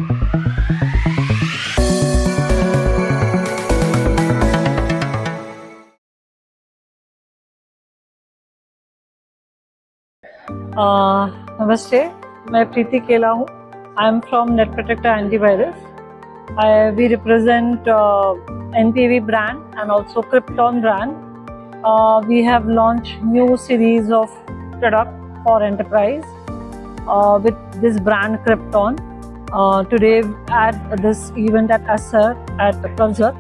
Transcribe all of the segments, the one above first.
नमस्ते, मैं प्रीति केला हूँ. I am from Net Protector Antivirus. We represent NPV brand and also Krypton brand. We have launched new series of product for enterprise with this brand Krypton. Today at this event at Acer at Pulsar,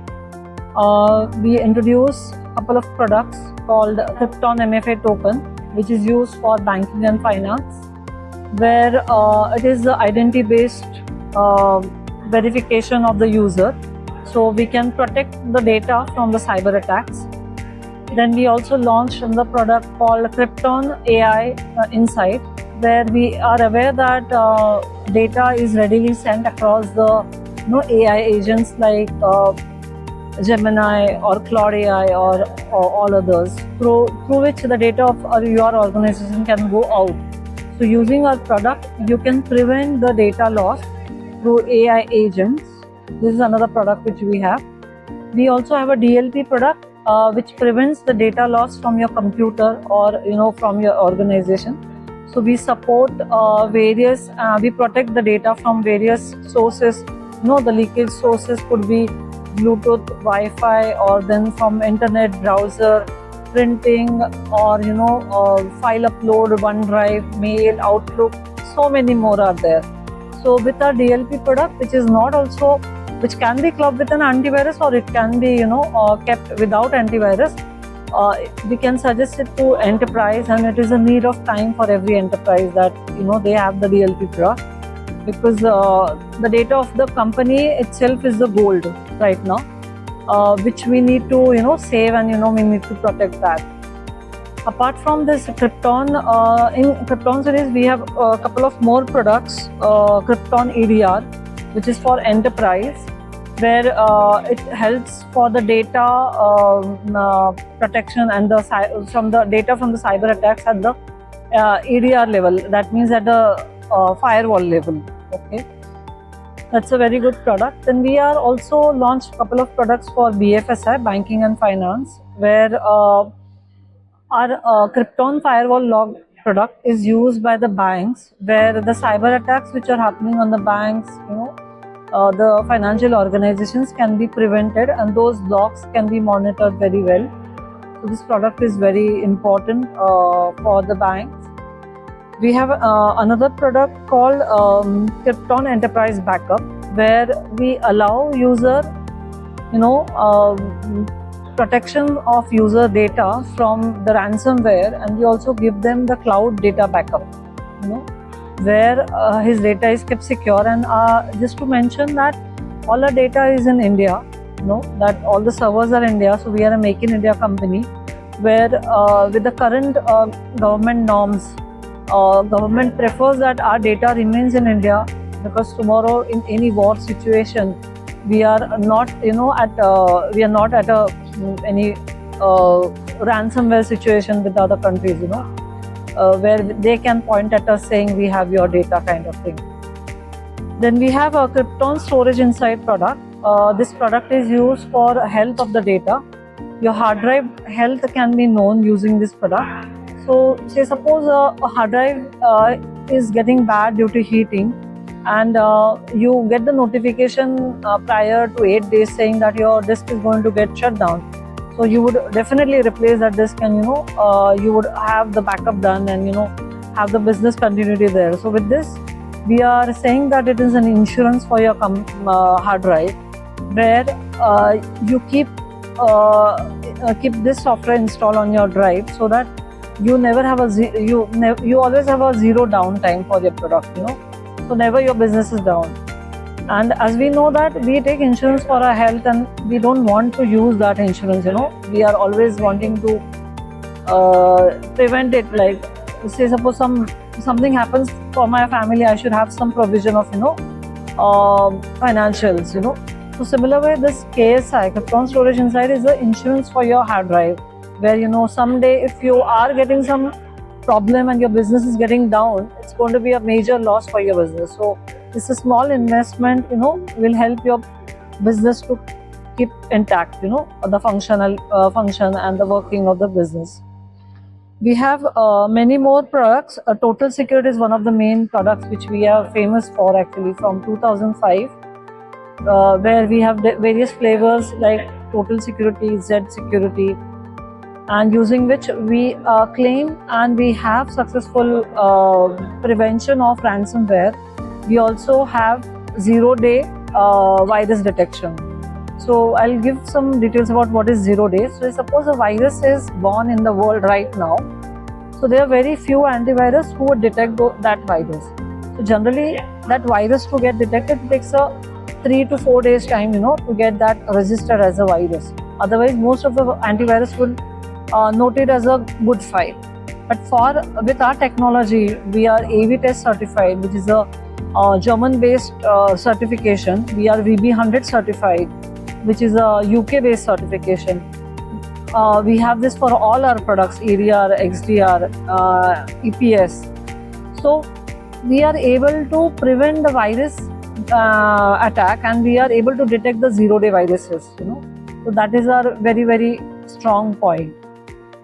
we introduce a couple of products called Krypton MFA token, which is used for banking and finance, where it is the identity based verification of the user, so we can protect the data from the cyber attacks. Then we also launched the product called Krypton AI Insight, where we are aware that data is readily sent across the AI agents like Gemini or Claude AI or all others, through which the data of your organization can go out. So using our product, you can prevent the data loss through AI agents. This is another product which we have. We also have a DLP product which prevents the data loss from your computer or from your organization. So we support various, we protect the data from various sources. The leakage sources could be Bluetooth, Wi-Fi, or then from internet, browser, printing, or file upload, OneDrive, mail, Outlook. So many more are there. So with our DLP product, which can be clubbed with an antivirus, or it can be kept without antivirus, we can suggest it to enterprise, and it is a need of time for every enterprise that they have the DLP product, because the data of the company itself is the gold right now, which we need to save, and we need to protect that. Apart from this Krypton, in Krypton series we have a couple of more products. Krypton EDR, which is for enterprise, where it helps for the data protection and from the data from the cyber attacks at the EDR level. That means at the firewall level. Okay, that's a very good product. Then we are also launched a couple of products for BFSI, banking and finance, where our Krypton firewall log product is used by the banks, where the cyber attacks which are happening on the banks, the financial organizations, can be prevented, and those logs can be monitored very well. So this product is very important for the banks. We have another product called Krypton Enterprise Backup, where we allow user, protection of user data from the ransomware, and we also give them the cloud data backup, where his data is kept secure. And just to mention that all our data is in India, that all the servers are in India, so we are a Make in India company, where with the current government norms, government prefers that our data remains in India, because tomorrow in any war situation, we are not at any ransomware situation with other countries, where they can point at us saying we have your data, kind of thing. Then we have a Krypton Storage Insight product. This product is used for health of the data. Your hard drive health can be known using this product. So say suppose a hard drive is getting bad due to heating, and you get the notification prior to 8 days saying that your disk is going to get shut down. So you would definitely replace that disk, and you would have the backup done, and have the business continuity there. So with this, we are saying that it is an insurance for your hard drive, where you keep this software installed on your drive, so that you never have you always have a zero downtime for your product, so never your business is down. And as we know that we take insurance for our health, and we don't want to use that insurance, we are always wanting to prevent it. Like say suppose something happens for my family, I should have some provision of financials, So similar way, this KSI, Krypton Storage Insight, is the insurance for your hard drive, where someday if you are getting some problem and your business is getting down, it's going to be a major loss for your business. So It's a small investment, will help your business to keep intact, the function and the working of the business. We have many more products. Total Security is one of the main products which we are famous for actually from 2005, where we have various flavors like Total Security, Z Security, and using which we claim and we have successful prevention of ransomware. We also have 0-day virus detection. So I'll give some details about what is 0-day. So suppose a virus is born in the world right now. So there are very few antivirus who would detect that virus. So generally that virus to get detected takes a 3 to 4 days time, to get that registered as a virus. Otherwise most of the antivirus will note it as a good file. But with our technology, we are AV test certified, which is a German-based certification. We are VB100 certified, which is a UK-based certification. We have this for all our products, EDR, XDR, EPS. So we are able to prevent the virus attack, and we are able to detect the 0-day viruses. So that is our very, very strong point.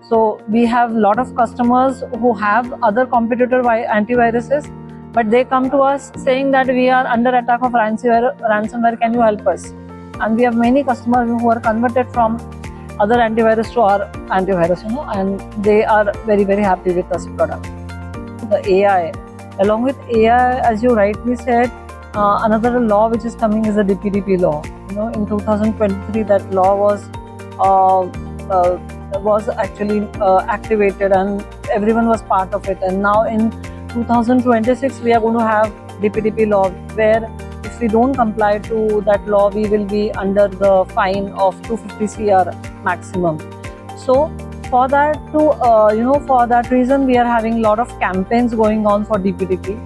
So we have a lot of customers who have other competitor antiviruses, but they come to us saying that we are under attack of ransomware, can you help us? And we have many customers who are converted from other antivirus to our antivirus, and they are very, very happy with this product. The AI, along with AI, as you rightly said, another law which is coming is the DPDP law. In 2023, that law was actually activated, and everyone was part of it. And now in 2026, we are going to have DPDP law, where if we don't comply to that law, we will be under the fine of 250 crore maximum. So for that for that reason, we are having a lot of campaigns going on for DPDP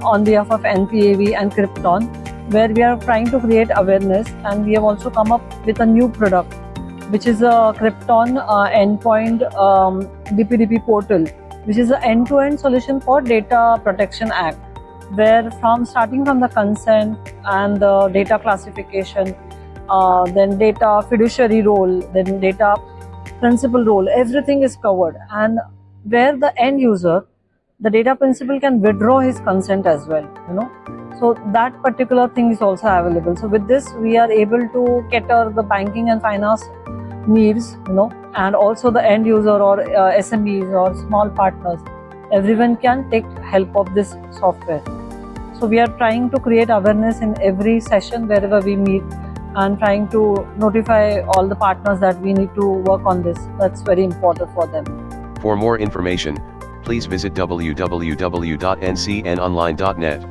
on behalf of NPAV and Krypton, where we are trying to create awareness. And we have also come up with a new product, which is a Krypton endpoint DPDP portal, which is an end-to-end solution for Data Protection Act, where starting from the consent and the data classification, then data fiduciary role, then data principal role, everything is covered, and where the end user, the data principal, can withdraw his consent as well. So that particular thing is also available. So with this, we are able to cater the banking and finance needs, and also the end user or SMEs or small partners. Everyone can take help of this software. So we are trying to create awareness in every session wherever we meet, and trying to notify all the partners that we need to work on this. That's very important for them. For more information, please visit www.ncnonline.net.